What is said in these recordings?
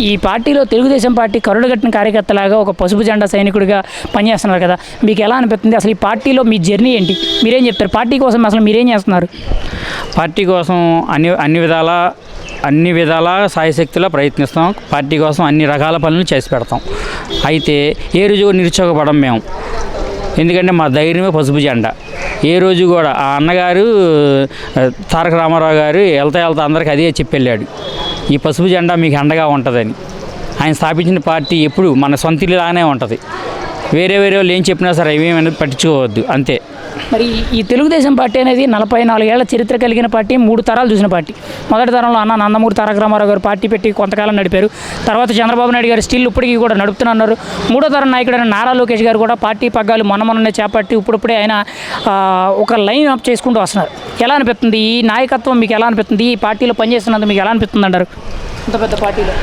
ఈ పార్టీలో తెలుగుదేశం పార్టీ కరుడుగట్టిన కార్యకర్తలాగా ఒక పసుపు జెండా సైనికుడిగా పనిచేస్తున్నారు కదా, మీకు ఎలా అనిపిస్తుంది? అసలు ఈ పార్టీలో మీ జర్నీ ఏంటి? మీరేం చెప్తారు? పార్టీ కోసం అసలు మీరేం చేస్తున్నారు? పార్టీ కోసం అన్ని విధాల సాయశక్తిలో ప్రయత్నిస్తాం. పార్టీ కోసం అన్ని రకాల పనులు చేసి పెడతాం. అయితే ఏ రోజు నిరుత్సాహపడం మేము, ఎందుకంటే మా ధైర్యమే పసుపు జెండా. ఏ రోజు కూడా ఆ అన్నగారు తారక రామారావు గారు వెళ్తా అందరికీ అదే చెప్పి వెళ్ళాడు, ఈ పసుపు జెండా మీకు అండగా ఉంటుందని. ఆయన స్థాపించిన పార్టీ ఎప్పుడు మన సొంత ఇల్లులానే ఉంటుంది. వేరే వాళ్ళు ఏం చెప్పినా సరే ఏమేమి పట్టించుకోవద్దు, అంతే. మరి ఈ తెలుగుదేశం పార్టీ అనేది 44 ఏళ్ల చరిత్ర కలిగిన పార్టీ, 3 తరాలు చూసిన పార్టీ. మొదటి తరంలో అన్న నందమూరి తారక రామారావు గారు పార్టీ పెట్టి కొంతకాలం నడిపారు. తర్వాత చంద్రబాబు నాయుడు గారు స్టిల్ ఇప్పటికీ కూడా నడుపుతున్నారు. 3వ తరం నాయకుడైన నారా లోకేష్ గారు కూడా పార్టీ పగ్గాలు మొన్ననే చేపట్టి ఇప్పుడే ఆయన ఒక లైన్ అప్ చేసుకుంటూ వస్తున్నారు. ఎలా అనిపిస్తుంది ఈ నాయకత్వం? మీకు ఎలా అనిపిస్తుంది? ఈ పార్టీలో పనిచేస్తున్నందుకు మీకు ఎలా అనిపిస్తుంది అంటారు? ఇంత పెద్ద పార్టీలో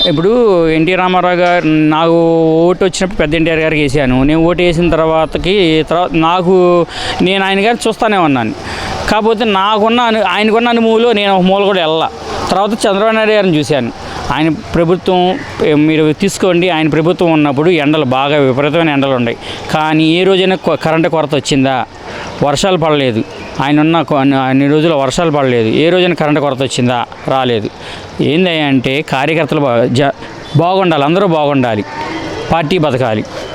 ఇప్పుడు ఎన్టీ రామారావు గారు నాకు ఓటు వచ్చినప్పుడు పెద్ద ఎన్టీఆర్ గారికి వేసాను. నేను ఓటు వేసిన తర్వాత నేను ఆయన గారిని చూస్తూనే ఉన్నాను. కాకపోతే ఆయనకున్న అనుభవంలో నేను ఒక మూల కూడా వెళ్ళా. తర్వాత చంద్రబాబు నాయుడు గారిని చూశాను. ఆయన ప్రభుత్వం మీరు తీసుకోండి, ఆయన ప్రభుత్వం ఉన్నప్పుడు ఎండలు బాగా విపరీతమైన ఎండలు ఉన్నాయి. కానీ ఏ రోజైనా కరెంటు కొరత వచ్చిందా? వర్షాలు పడలేదు. ఆయన ఉన్న అన్ని రోజులు వర్షాలు పడలేదు. ఏ రోజైనా కరెంటు కొరత వచ్చిందా? రాలేదు. ఏందంటే కార్యకర్తలు బాగుండాలి, అందరూ బాగుండాలి, పార్టీ బతకాలి.